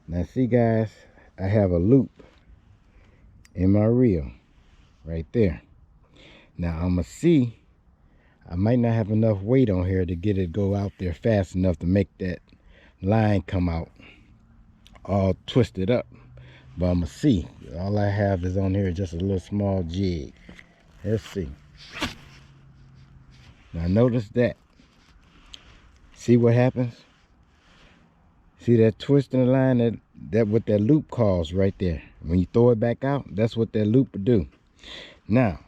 Now see guys, I have a loop in my reel right there. Now I'm gonna see, I might not have enough weight on here to get it go out there fast enough to make that line come out all twisted up. But I'm gonna see. All I have is on here just a little small jig. Let's see. Now notice that. See what happens? See that twist in the line? That what that loop caused right there. When you throw it back out, that's what that loop will do. Now,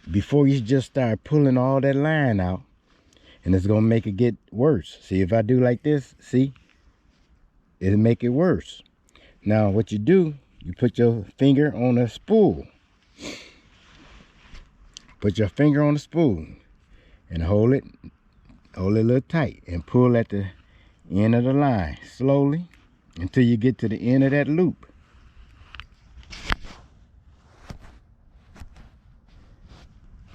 before you just start pulling all that line out, and it's gonna make it get worse. See, if I do like this, see, it'll make it worse. Now what you do, you put your finger on a spool. Put your finger on the spool and hold it a little tight and pull at the end of the line slowly until you get to the end of that loop.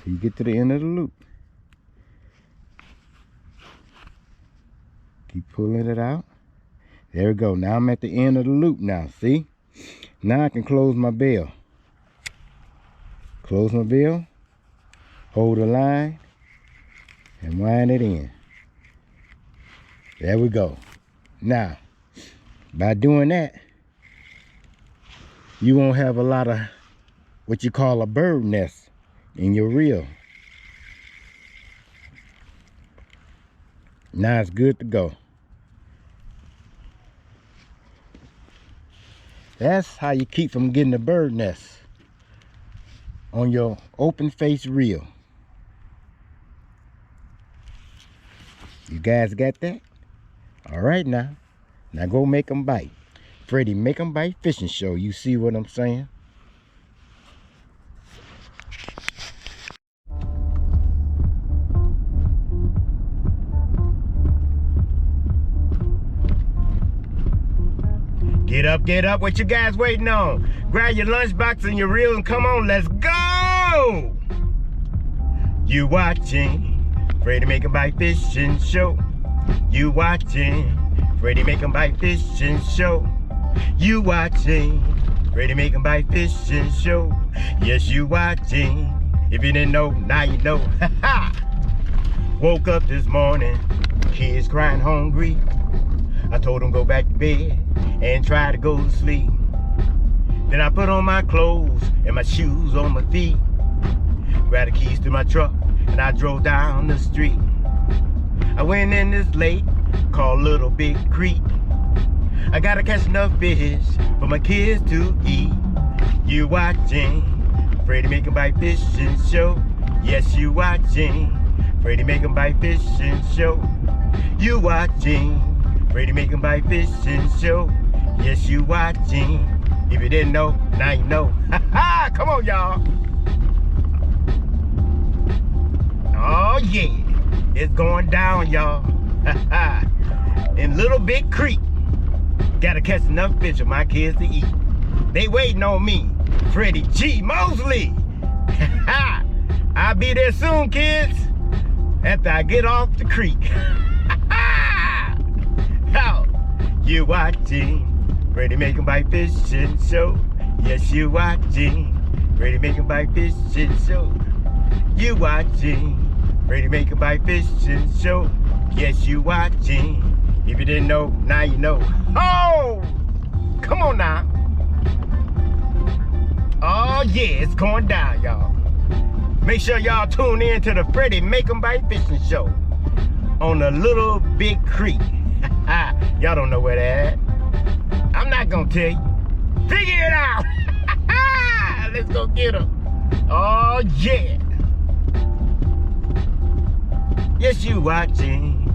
Till you get to the end of the loop. Keep pulling it out. There we go. Now I'm at the end of the loop now. See? Now I can close my bail. Close my bail. Hold the line. And wind it in. There we go. Now, by doing that, you won't have a lot of what you call a bird nest in your reel. Now it's good to go. That's how you keep from getting a bird nest on your open face reel. You guys got that? All right now. Now go make 'em bite. Freddie, Make 'em Bite fishing show. You see what I'm saying? Get up. What you guys waiting on? Grab your lunchbox and your reel and come on, let's go! You watching Freddie Make 'em Bite fishing show. You watching Freddie Make 'em Bite fishing show. You watching Freddie Make 'em Bite fishing show. Yes, you watching. If you didn't know, now you know. Woke up this morning, kids crying hungry. I told them go back to bed and try to go to sleep. Then I put on my clothes and my shoes on my feet. Grabbed the keys to my truck and I drove down the street. I went in this lake called Little Big Creek. I gotta catch enough fish for my kids to eat. You watching Freddie Make 'em Bite fishing show. Yes, you watching Freddie Make 'em Bite fishing show. You watching Freddie Make 'em Bite fishing show. Yes, you watching. If you didn't know, now you know. Come on, y'all. Oh yeah, it's going down, y'all. In Little Big Creek. Gotta catch enough fish for my kids to eat. They waiting on me, Freddie G. Mosley. I'll be there soon, kids, after I get off the creek. You watching Freddie Make 'em Bite fishing show. Yes, you watching Freddie Make 'em Bite fishing show. You watching Freddie Make 'em Bite fishing show. Yes, you watching. If you didn't know, now you know. Oh, come on now. Oh yeah, it's going down, y'all. Make sure y'all tune in to the Freddie Make 'em Bite fishing show on the Little Big Creek. Y'all don't know where that at. I'm not gonna tell you. Figure it out. Let's go get them. Oh yeah. Yes, you watching.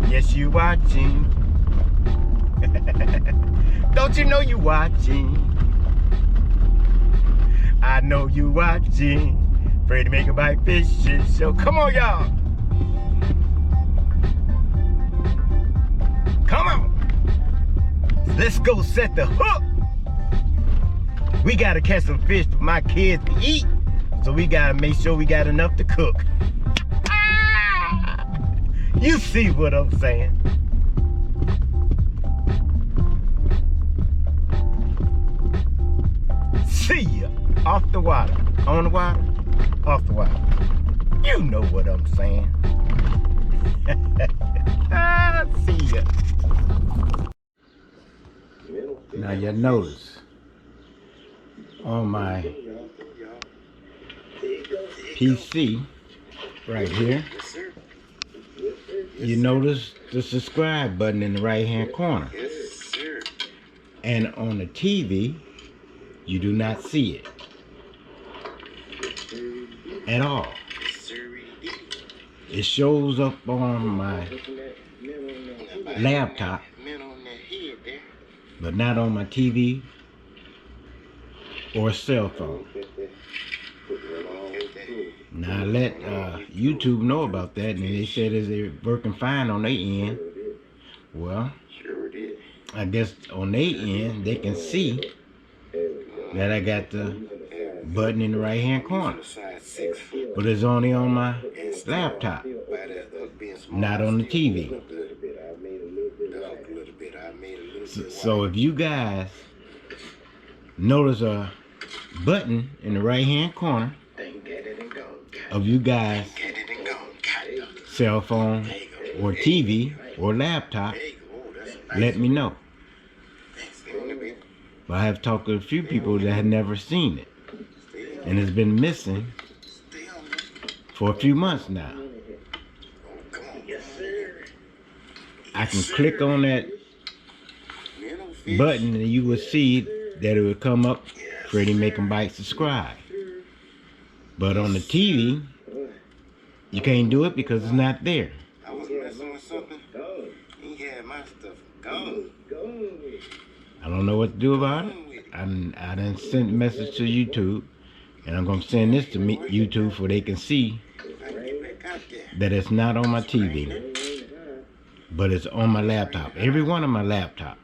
Yes, you watching. Don't you know you watching? I know you watching Freddie Make 'em Bite fishing show. Come on, y'all. Come on. Let's go set the hook. We gotta catch some fish for my kids to eat. So we gotta make sure we got enough to cook. You see what I'm saying? See ya. Off the water. On the water. Off the water. You know what I'm saying. See ya. Now you notice on my PC right here, you notice the subscribe button in the right hand corner. And on the TV, you do not see it at all. It shows up on my laptop, but not on my TV or cell phone. Now I let YouTube know about that, and they said they're working fine on their end. Well, I guess on their end they can see that I got the button in the right hand corner, but it's only on my laptop, not on the TV. So if you guys notice a button in the right hand corner of you guys cell phone or TV or laptop, let me know. But I have talked to a few people that have never seen it, and it's been missing for a few months now. I can click on that button and you will see that it will come up, Freddie MAK'EM Bite subscribe. But on the TV, you can't do it because it's not there. I was messing with something. He had my stuff gone. I don't know what to do about it. I done sent a message to YouTube, and I'm gonna send this to YouTube so they can see that it's not on my TV, but it's on my laptop. Every one of my laptops,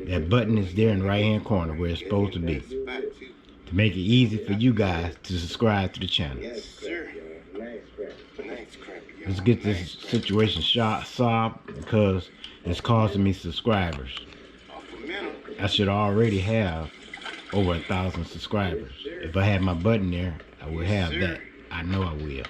that button is there in the right hand corner where it's supposed to be, to make it easy for you guys to subscribe to the channel. Let's get this situation solved, because it's costing me subscribers. I should already have over 1,000 subscribers. If I had my button there, I would have that. I know I will.